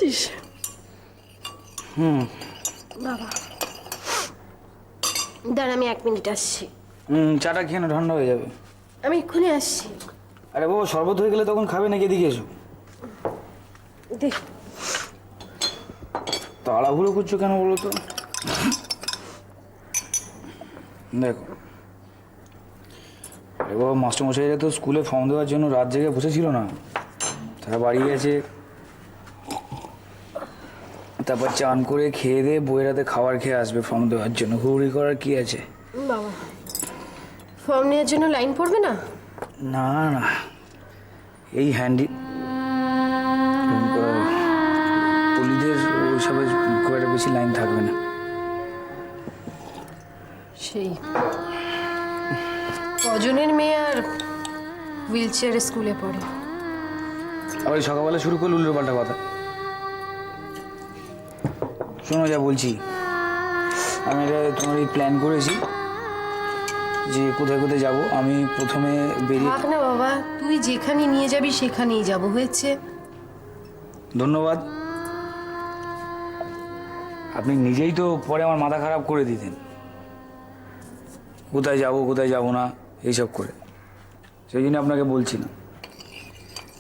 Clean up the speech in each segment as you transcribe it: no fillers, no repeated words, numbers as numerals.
আসছিস? বাবা দাঁড়া, আমি 1 মিনিট আসছি। চাটা খেয়ে না, ঠান্ডা হয়ে যাবে। আমি এক্ষুনি আসছি। আরে বাবা, শরবত হয়ে গেলে তখন খাবে নাকি? এদিকে এসো। দেখ তাড়াহুড়ো করছো কেন বলো তো? দেখো, আরে বাবা, মাস্টারমশাইরা তো স্কুলে ফর্ম দেওয়ার জন্য রাত জেগে বসেছিল না, তারা বাড়ি গেছে। তারপর চান করে খেয়ে দিয়ে বইয়ের হাতে খাবার খেয়ে আসবে ফর্ম দেওয়ার জন্য। হুড়ি করার কি আছে? বাবা ফর্ম নেওয়ার জন্য লাইন পড়বে না? না না, এই হ্যান্ডি পুলিদের ওইসবে খুব একটা বেশি লাইন থাকবে না। সেই কজনের মেয়ে আর হুইল চেয়ারে স্কুলে পড়ে? আবার সকালবেলা শুরু করলো উল্টো পাল্টা কথা। শোনো যা বলছি, আমি এটা তোমার এই প্ল্যান করেছি যে কোথায় কোথায় যাব। আমি প্রথমে বেরিয়ে... থাক না বাবা, তুই যেখানে নিয়ে যাবি সেখানেই যাব, হয়েছে? ধন্যবাদ। আপনি নিজেই তো পরে আমার মাথা খারাপ করে দিতেন, কোথায় যাব না এইসব করে। সেই জন্য আপনাকে বলছি না।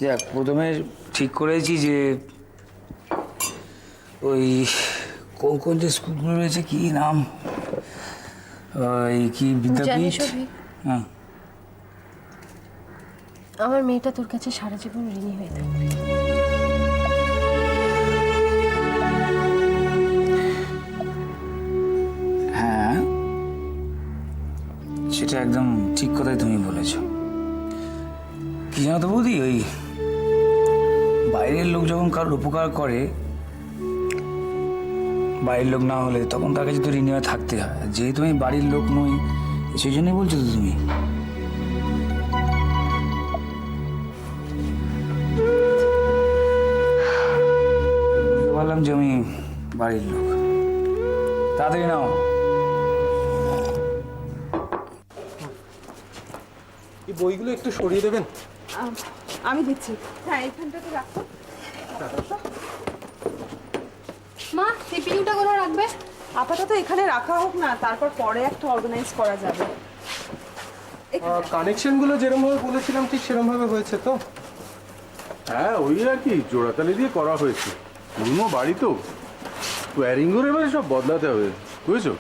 যাক, প্রথমে ঠিক করেছি যে ওই কোন কোন যে স্কুলগুলো রয়েছে, কি নাম, ওই কি বিদ্যাপীঠ। হ্যাঁ, আমার মেয়েটা তোর কাছে সারা জীবন ঋণী হয়ে থাকবে। হ্যাঁ, সেটা একদম ঠিক কথাই তুমি বলেছ। কি জানো তো বৌদি, ওই বাইরের লোক যখন কারোর উপকার করে, বাড়ির লোক না হলে তখন তার কাছে তো ঋণী হয়ে থাকতে হয়। যেহেতু আমি বাড়ির লোক নই, সেই জন্যই বলছো তো তুমি। বললাম যে আমি বাড়ির লোক। তাড়াতাড়ি নাও। এই বইগুলো একটু সরিয়ে দেবেন? আমি দিচ্ছি। হ্যাঁ, এইখানটাতে রাখো। মা, সিপিইউটা কোথায় রাখবে? আপাতত এখানে রাখা হোক না, তারপর পরে একটা অর্গানাইজ করা যাবে। কানেকশনগুলো যেরকমভাবে বলেছিলাম ঠিক সেরকমভাবে হয়েছে তো? হ্যাঁ, ওই আর কি জোড়াতালি দিয়ে করা হয়েছে। পুরনো বাড়ি তো, ওয়্যারিংগুলো এবারে সব বদলাতে হবে, বুঝেছো?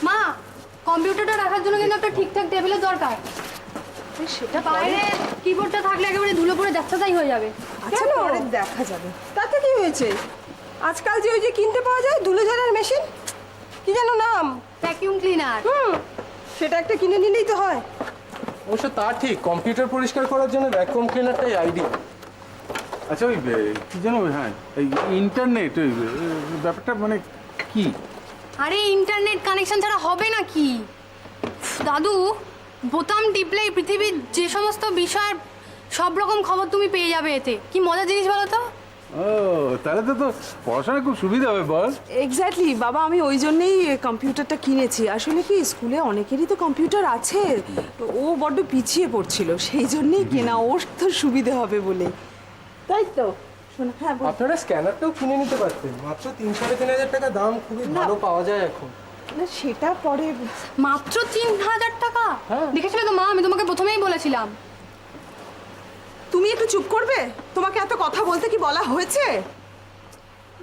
মা, কম্পিউটারটা রাখার জন্য কিন্তু একটা ঠিকঠাক টেবিলের দরকার। সেটা বাইরে কিবোর্ডটা থাকলে একেবারে ধুলো পড়ে যাচ্ছাতাই হয়ে যাবে। আচ্ছা, পরে দেখা যাবে। তাতে কি হয়েছে? আজকাল যে ওই যে কিনতে পাওয়া যায় ধুলো ঝাড়ার মেশিন, কি যেন নাম, ভ্যাকিউম ক্লিনার। সেটা একটা কিনে নিলেই তো হয়। অবশ্য তা ঠিক, কম্পিউটার পরিষ্কার করার জন্য ভ্যাকুয়াম ক্লিনারটাই আইডিয়া। আচ্ছা, ওই কি জানো, হ্যাঁ, এই ইন্টারনেট ওই ব্যাপারটা মানে কি? আরে ইন্টারনেট কানেকশন ছাড়া হবে না কি দাদু? বোতাম টিপলেই পৃথিবীর যে সমস্ত বিষয়ের সব রকম খবর তুমি পেয়ে যাবে এতে। কি মজার জিনিস বলো তো? ও, তাহলে তো পড়াশোনা খুব সুবিধা হবে বল। এক্স্যাক্টলি বাবা, আমি ওই জন্যই কম্পিউটারটা কিনেছি। আসলে কি, স্কুলে অনেকেরই তো কম্পিউটার আছে, ও বড্ড পিছিয়ে পড়ছিল, সেই জন্যই কেনা, ওর তো সুবিধে হবে বলে। তাই তো শোনো। হ্যাঁ, আপনারা স্ক্যানারটাও কিনে নিতে পারতেন, মাত্র 3-3.5 টাকা দাম, খুবই ভালো পাওয়া যায় এখন। না সেটা পরে। মাত্র 3000 টাকা? দেখেছিলে তো মা, আমি তোমাকে প্রথমেই বলেছিলাম। তুমি একটু চুপ করবে? তোমাকে এত কথা বলতে কি বলা হয়েছে?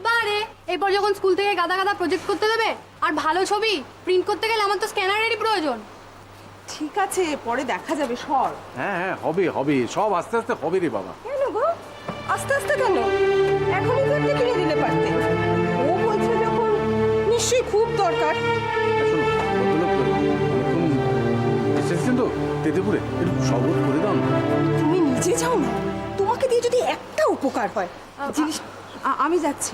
বারে, এরপর যখন স্কুল থেকে গাদা গাদা প্রজেক্ট করতে দেবে আর ভালো ছবি প্রিন্ট করতে গেলে আমার তো স্ক্যানারেরই প্রয়োজন। ঠিক আছে, পরে দেখা যাবে। সর। হ্যাঁ হ্যাঁ, হবে হবে, সব আস্তে আস্তে হবে রে বাবা। কেন গো আস্তে আস্তে কেন? এখনই তো একটা কিনে দিলে পারতে। ও বলছে যখন, নিশ্চয়ই খুব দরকার। শোনো, ভদ্রলোক নতুন এসেছেন তো তেতেপুরে, একটু শরবত করে দাও না। তুমি নিজে যাও না, তোমাকে দিয়ে যদি একটা উপকার হয়। জিনিস আমি যাচ্ছি,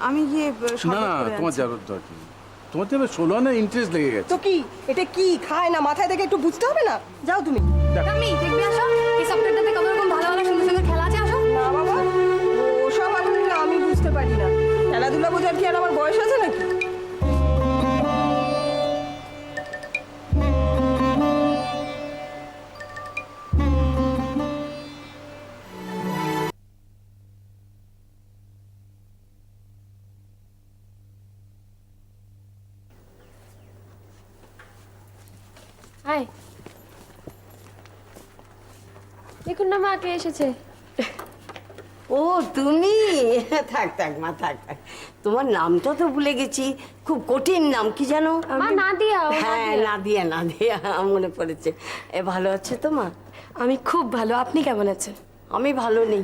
আমি গিয়ে না না, তোমার যাওয়ার দরকার নেই। তোমার যাবে 16 না ইন্টারেস্ট লেগে গেছে। তো কি এটা কি খায় না, মাথায় থেকে একটু বুঝতে হবে না? যাও তুমি। আমি দেখবে আসো, এই সফটওয়্যারটাতে কত রকম ভালো ভালো সুন্দর সুন্দর খেলা আছে। আসো না বাবা, ওসব আসলে আমি বুঝতে পারি না। খেলাধুলা বোঝার কি আর আমার বয়স আছে নাকি? হাই। দেখুন না মা কে এসেছে। ও তুমি, থাক থাক মা, থাক থাক। তোমার নামটা তো ভুলে গেছি, খুব কঠিন নাম, কি জানো? মা নাদিয়া। ও হ্যাঁ, নাদিয়া, নাদিয়া মনে পড়েছে। এ ভালো আছে তো মা? আমি খুব ভালো, আপনি কেমন আছেন? আমি ভালো নেই।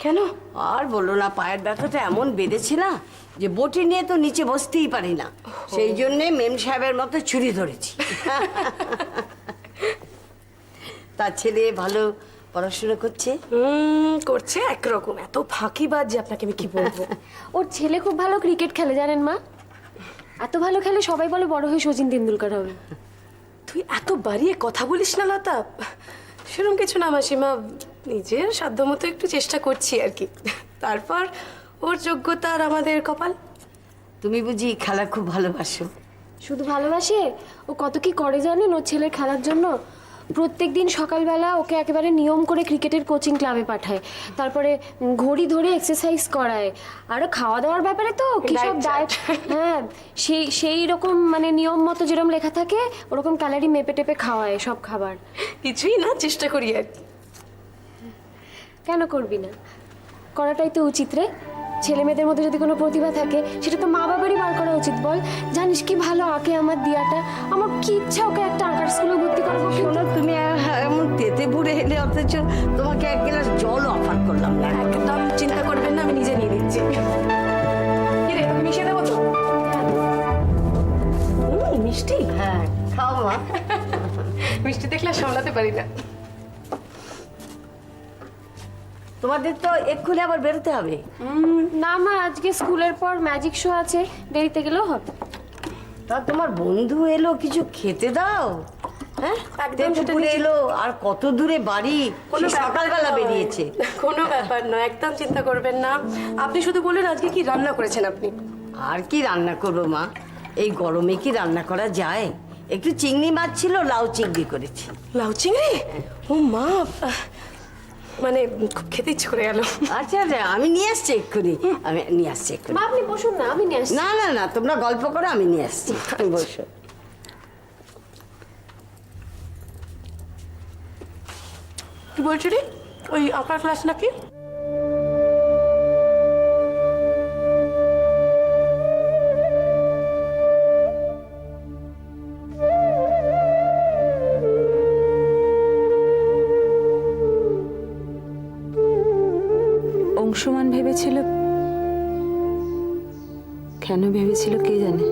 কেন? আর বলো না, পায়ের ব্যথাটা এমন বেড়েছে না যে বটি নিয়ে তো নিচে বসতেই পারি না, সেই জন্যে মেম সাহেবের মতো ছুরি ধরেছি। তার ছেলে ভালো পড়াশোনা করছে? করছে একরকম, এত ফাঁকিবাজ যে আপনাকে আমি কি বলবো। ওর ছেলে খুব ভালো ক্রিকেট খেলে জানেন মা, এত ভালো খেলে সবাই বলে বড় হয়ে সচিন তেন্ডুলকার হবে। তুই এত বাড়িয়ে কথা বলিস না লতা, সেরকম কিছু না মাসিমা, নিজের সাধ্যমতো একটু চেষ্টা করছি আর কি। তারপর ওর যোগ্যতা আর আমাদের কপাল। তুমি বুঝি খেলা খুব ভালোবাসো? শুধু ভালোবাসে, ও কত কি করে জানেন ওর ছেলের খেলার জন্য। প্রত্যেকদিন সকালবেলা ওকে একেবারে নিয়ম করে ক্রিকেটের কোচিং ক্লাবে পাঠায়, তারপরে ঘড়ি ধরে এক্সারসাইজ করায়, আরও খাওয়া দাওয়ার ব্যাপারে তো কি সব ডায়েট। হ্যাঁ, সেই রকম মানে নিয়ম মতো যেরকম লেখা থাকে ওরকম ক্যালারি মেপে টেপে খাওয়ায় সব খাবার। কিছুই না, চেষ্টা করি আর কি। কেন করবি না, করাটাই তো উচিত রে। ছেলে মেয়েদের মধ্যে যদি কোনো প্রতিভা থাকে সেটা তো মা বাবারই বার করা উচিত। বল, জানিস কি ভালো আঁকে আমার দিয়াটা, আমার কি ইচ্ছা ওকে একটা আঁকার স্কুলে ভর্তি করবো। শোনো, তুমি এমন তেতে ভরে এলে, অথচ তোমাকে এক গ্লাস জল অফার করলাম না। একদম চিন্তা করবেন না, আমি নিজে নিয়ে নিচ্ছি। কি রে, তোকে মিশিয়ে দেবো তো? মিষ্টি? হ্যাঁ, খাও মা। মিষ্টি দেখলে আর সামলাতে পারি না। তোমাদের তো এক্ষুনি আবার বেরোতে হবে। না মা, আজকে স্কুলের পর ম্যাজিক শো আছে, দেরিতে গেলেও হবে। তা তোমার বন্ধু এলো, কিছু খেতে দাও। হ্যাঁ, একদম সেটা তেতুপুরে এলো, আর কত দূরে বাড়ি, কোনো সকালবেলা বেরিয়েছে। কোনো ব্যাপার নয়, একদম চিন্তা করবেন না। আপনি শুধু বলুন আজকে কি রান্না করেছেন আপনি। আর কি রান্না করবো মা, এই গরমে কি রান্না করা যায়? একটু চিংড়ি মাছ ছিল, লাউ চিংড়ি করেছি। লাউ চিংড়ি? ও মা, মানে খুব খেতে ইচ্ছে করে গেল। আচ্ছা আচ্ছা, আমি নিয়ে আসছি এক্ষুনি, আমি নিয়ে আসছি এক্ষুনি। মা আপনি বসুন না, আমি নিয়ে আসছি। না না না, তোমরা গল্প করো, আমি নিয়ে আসছি, বসো। কি বলছি রে, ওই আঁকার ক্লাস নাকি? অংশমান ভেবেছিল, কেন ভেবেছিল কে জানে,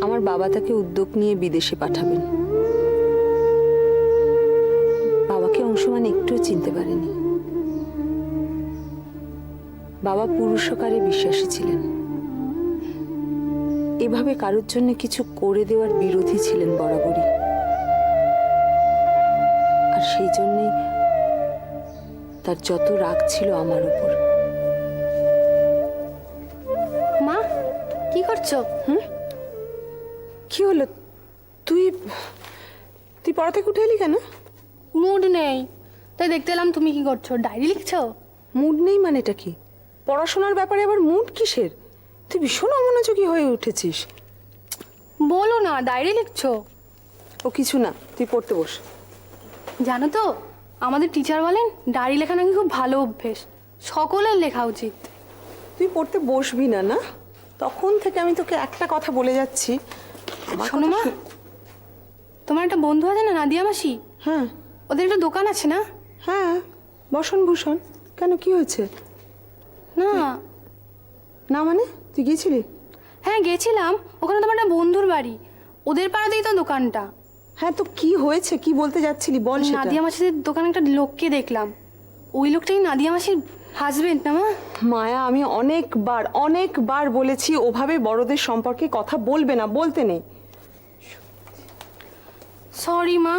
আমার বাবা তাকে উদ্যোগ নিয়ে বিদেশে পাঠাবেন। বাবাকে অংশমান একটুও চিনতে পারেনি। বাবা পুরুষকারে বিশ্বাসী ছিলেন, এভাবে কারোর জন্য কিছু করে দেওয়ার বিরোধী ছিলেন বরাবরই। আর সেই জন্যই তার যত রাগ ছিল আমার উপর। মা কি করছো? কি হলো, তুই পড়া থেকে উঠে এলি কেন? মুড নেই, তাই দেখতে এলাম তুমি কি করছো, ডায়েরি লিখছো? মুড নেই মানেটা কি? পড়াশোনার ব্যাপারে আবার মুড কিসের? তুই ভীষণ অমনোযোগী হয়ে উঠেছিস। বলো না, ডায়েরি লিখছো? ও কিছু না, তুই পড়তে বস। জানো তো, আমাদের টিচার বলেন ডায়েরি লেখা নাকি খুব ভালো অভ্যেস, সকলের লেখা উচিত। তুই পড়তে বসবি না না? তখন থেকে আমি তোকে একটা কথা বলে যাচ্ছি। শোনো মা, তোমার একটা বন্ধু আছে না, নাদিয়া মাসি? হ্যাঁ ওদের একটা দোকান আছে না? হ্যাঁ, বসন ভূষণ। কেন, কি হয়েছে? না না মানে, তুই গিয়েছিলি? হ্যাঁ গেছিলাম, ওখানে তোমার একটা বন্ধুর বাড়ি, ওদের পাড়াতেই তো দোকানটা। হ্যাঁ, তো কি হয়েছে, কি বলতে যাচ্ছিলি বল সেটা। নাদিয়া মাসিদের দোকানে একটা লোককে দেখলাম, ওই লোকটাই নাদিয়া মাসির হাজবেন্ড না মা? মায়া, আমি অনেকবার বলেছি ওভাবে বড়দের সম্পর্কে কথা বলবে না, বলতে নেই। সরি মা,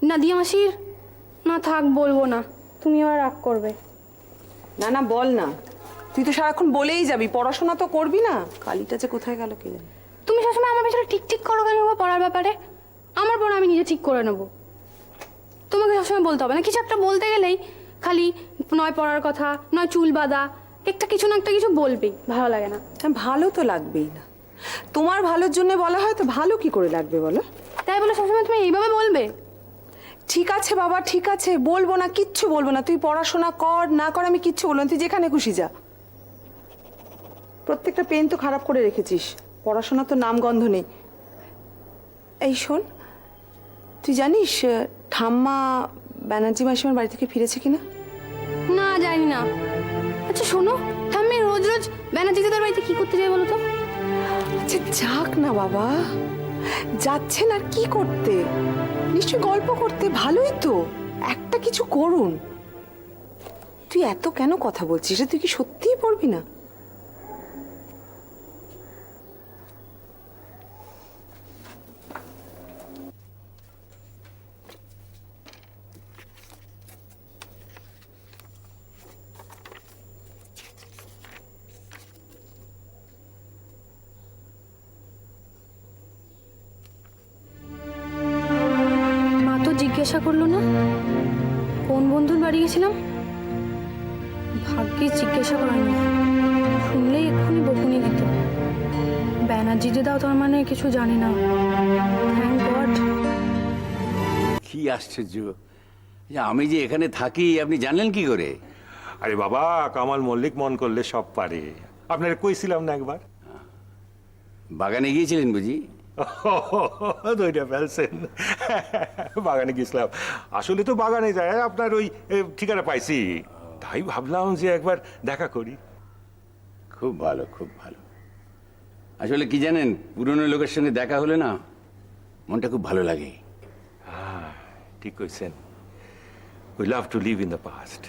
নাদিয়া মাসির না থাক, বলবো না, তুমি আবার রাগ করবে। না না, বল না, তুই তো সারাক্ষণ বলেই যাবি, পড়াশোনা তো করবি না। কালিটা যে কোথায় গেল কে জানে। তুমি সবসময় আমার পেছনে ঠিক করো কেন গো পড়ার ব্যাপারে? আমার পড়া আমি নিজে ঠিক করে নেবো, তোমাকে সবসময় বলতে হবে না। কিছু একটা বলতে গেলেই খালি নয় পড়ার কথা, নয় চুল বাঁধা, একটা কিছু না একটা কিছু বলবেই, ভালো লাগে না। হ্যাঁ, ভালো তো লাগবেই না। তোমার ভালোর জন্য বলা হয় তো ভালো কি করে লাগবে বলো? তাই বলে সবসময় তুমি এইভাবে বলবে? ঠিক আছে বাবা, ঠিক আছে, বলবো না, কিচ্ছু বলবো না। তুই পড়াশোনা কর না কর আমি কিচ্ছু বলবো না, তুই যেখানে খুশি যা। প্রত্যেকটা পেন তো খারাপ করে রেখেছিস, পড়াশোনা তো নামগন্ধ নেই। এই শোন, তুই জানিস ঠাম্মা ব্যানার্জি মাসিমার বাড়ি থেকে ফিরেছে কিনা? না, জানি না। আচ্ছা শোনো, ঠাম্মি রোজ রোজ ব্যানার্জি দিদার বাড়িতে কি করতে যায় বলো তো? আচ্ছা যাক না বাবা, যাচ্ছেন আর কি করতে? নিশ্চয়ই গল্প করতে। ভালোই তো, একটা কিছু করুন। তুই এত কেন কথা বলছিস রে? তুই কি সত্যিই পড়বি না? মা তো জিজ্ঞাসা করলো না কোন বন্ধুর বাড়ি গেছিলাম। ভাগ্যিস জিজ্ঞাসা করেনি, শুনলেই এক্ষুনি বকুনি দিত। ব্যানার্জি দিদাও তার মানে কিছু জানে না। Thank god. কি আশ্চর্য, যে আমি যে এখানে থাকি আপনি জানলেন কি করে? আরে বাবা, কামাল মল্লিক মন করলে সব পারে। আপনারা কইছিলাম না একবার? বাগানে গিয়েছিলেন বুঝি? দইটা ফেলছেন। বাগানে গেছিলাম, আসলে তো বাগানে যায় আপনার ওই ঠিকানা পাইছি, তাই ভাবলাম যে একবার দেখা করি। খুব ভালো, খুব ভালো। আসলে কি জানেন, পুরনো লোকের সঙ্গে দেখা হলে না মনটা খুব ভালো লাগে। হ্যাঁ, ঠিক কইছেন। We love to live in the past.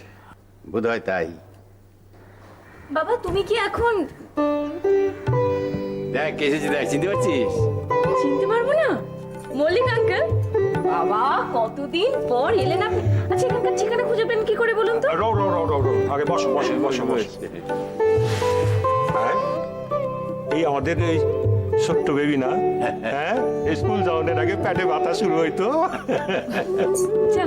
বোধ হয় তাই। বাবা তুমি কি এখন দেখ কে এসেছে, দেখ, চিনতে পারছিস? চিনতে পারবো না? মল্লিক আঙ্কেল। বাবা কতদিন পর এলেন আপনি। আচ্ছা এখানকার ঠিকানা খুঁজে পেন কি করে বলুন তো? Row row row row row, আগে বসো বসো বসো বসো। হ্যাঁ, এই আমাদের এই ছোট্ট বেবি না? হ্যাঁ, স্কুল যাওয়ার আগে পেটে ব্যথা শুরু হইতো। আচ্ছা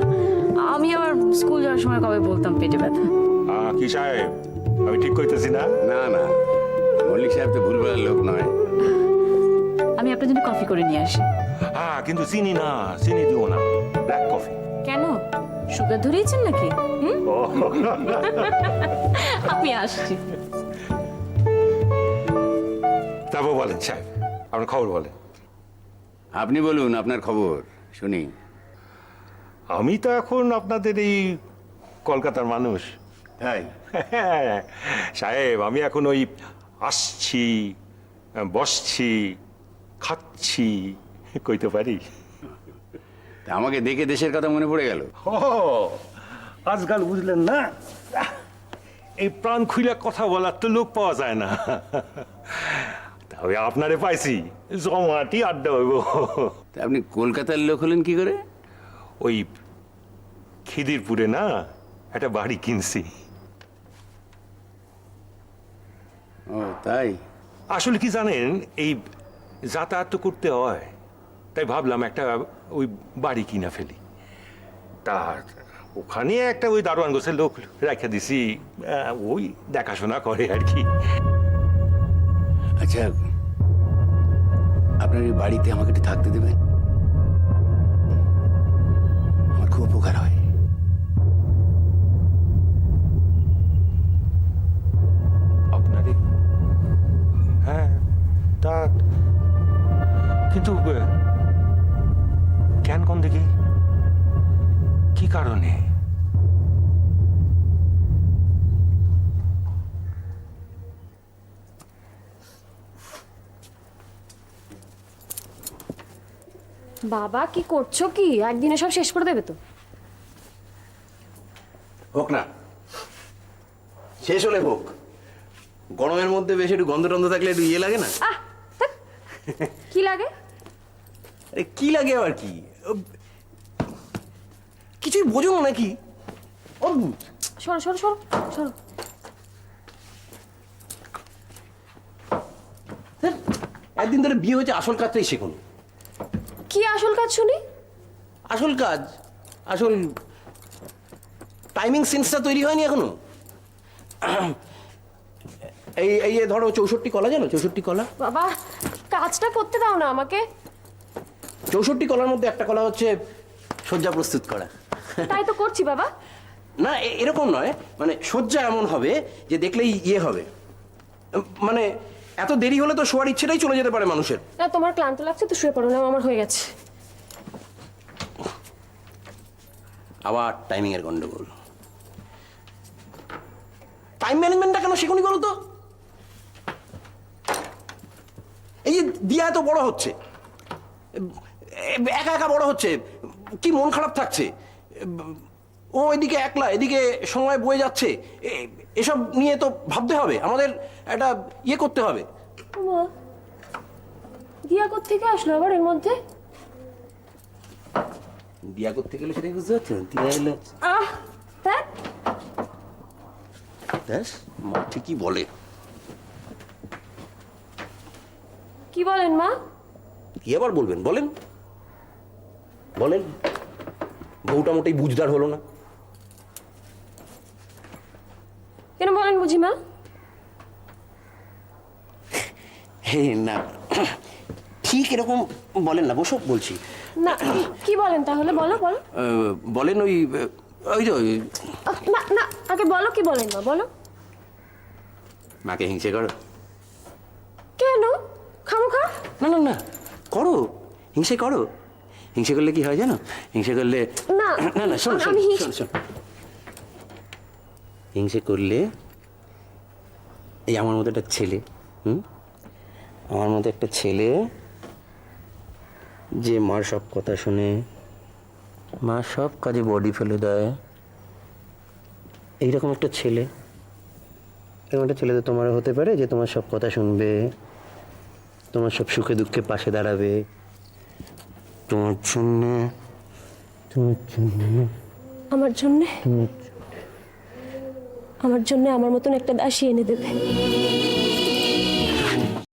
আমি আবার স্কুল যাওয়ার সময় কবে বলতাম পেটে ব্যথা? কি সাহেব, আমি ঠিক কইতেছি না? না না, মল্লিক সাহেব তো ভুল বলার লোক নয়। আমি আপনার জন্য কফি করে নিয়ে আসি। হ্যাঁ, কিন্তু চিনি না, চিনি দিও না, ব্ল্যাক কফি। কেন, সুগার ধরিয়েছেন নাকি? আমি আসছি। তারপর বলেন সাহেব, আপনার খবর বলেন। আপনি বলুন আপনার খবর শুনি। আমি তো এখন আপনাদের এই কলকাতার মানুষ। তাই? সাহেব, আমি এখন ওই আসছি, বসছি, খাচ্ছি, কইতে পারি। তা আমাকে দেখে দেশের কথা মনে পড়ে গেল। ও আজকাল বুঝলেন না, এই প্রাণ খুলে কথা বলার তো লোক পাওয়া যায় না। তবে আপনারে পাইছি, জমাটি আড্ডা হইব। তা আপনি কলকাতার লোক হলেন কি করে? ওই খিদিরপুরে না একটা বাড়ি কিনছি। ও তাই? আসলে কি জানেন, এই যাতায়াত তো করতে হয়, তাই ভাবলাম একটা ওই বাড়ি কিনা ফেলি। তা ওখানে একটা ওই দারোয়ান গোছের লোক রেখে দিছি, ওই দেখাশোনা করে আর কি। আচ্ছা, আপনার এই বাড়িতে আমাকে একটু থাকতে দেবেন? আমার খুব উপকার হয়। আপনারে? হ্যাঁ, তা কিন্তু কেন, কোন দেখি, কি কারণে? বাবা কি করছো কি? একদিনে সব শেষ করে দেবে তো? হোক না, শেষ হলে হোক। গরমের মধ্যে বেশি একটু গন্ধ টন্ধ থাকলে একটু ইয়ে লাগে না? আহ ধ্যাৎ, কি লাগে? আরে কি লাগে আবার কি? কিছুই বোঝো না নাকি? অদ্ভুত। সরো সরো সরো সরো। একদিন ধরে বিয়ে হয়েছে, আসল কাজটাই শেখুন। কি আসল কাজ শুনি? আসল কাজ, আসল টাইমিং সেন্সটা তৈরি হয়নি এখনো। এই ধরো 64 কলা, জানো 64 কলা? বাবা কাজটা করতে দাও না আমাকে। 64 কলার মধ্যে একটা কলা হচ্ছে শয্যা প্রস্তুত করা। তাই তো করছি বাবা। না এরকম নয়, মানে শয্যা এমন হবে যে দেখলেই ইয়ে হবে, মানে এত দেরি হলে তো শোয়ার ইচ্ছেটাই চলে যেতে পারে মানুষের। না তোমার ক্লান্ত লাগছে তো শুয়ে পড়ো না, আমার হয়ে গেছে। আবার টাইমিং এর গন্ডগোল। টাইম ম্যানেজমেন্টটা কেন শেখনি বলো তো? এই যে দিয়া এত বড় হচ্ছে, একা একা বড় হচ্ছে, কি মন খারাপ থাকছে, ও এদিকে একলা, এদিকে সময় বয়ে যাচ্ছে, এসব নিয়ে তো ভাবতে হবে, আমাদের একটা ইয়ে করতে হবে। মা, দিয়া কোত্থেকে আসলো আবার এর মধ্যে? দিয়া করতে গেলে সেটাই বুঝতে পারছি না। দিয়া এলে দেখ ব্যাস, মা ঠিকই বলে। কি বলেন মা? কি আবার বলবেন, বলেন বলেন। বউটা মোটেই বুঝদার হলো না। কেন বলেন বুঝি মা? হে না, ঠিক এরকম বলেন না, বসো বলছি। না কি বলেন তাহলে? বলো বলো। বলেন ওই ওই যে না না, আগে বলো কি বলেন মা, বলো। মাকে হিংসে করো? কেন খামোখা? না না না, করো, হিংসে করো। হিংসে করলে কি হয় জানো? হিংসে করলে না না না, শোন শোন আমি শোন শোন, হিংসে করলে এই আমার মতো একটা ছেলে, আমার মতো একটা ছেলে যে মার সব কথা শুনে, মার সব কাজে বডি ফেলে দেয়, এইরকম একটা ছেলে, এরকম একটা ছেলে তো তোমারও হতে পারে, যে তোমার সব কথা শুনবে, তোমার সব সুখে দুঃখে পাশে দাঁড়াবে, তোমার জন্য, তোমার জন্য, আমার জন্যে, আমার জন্য আমার মতন একটা দাসী এনে দেবে।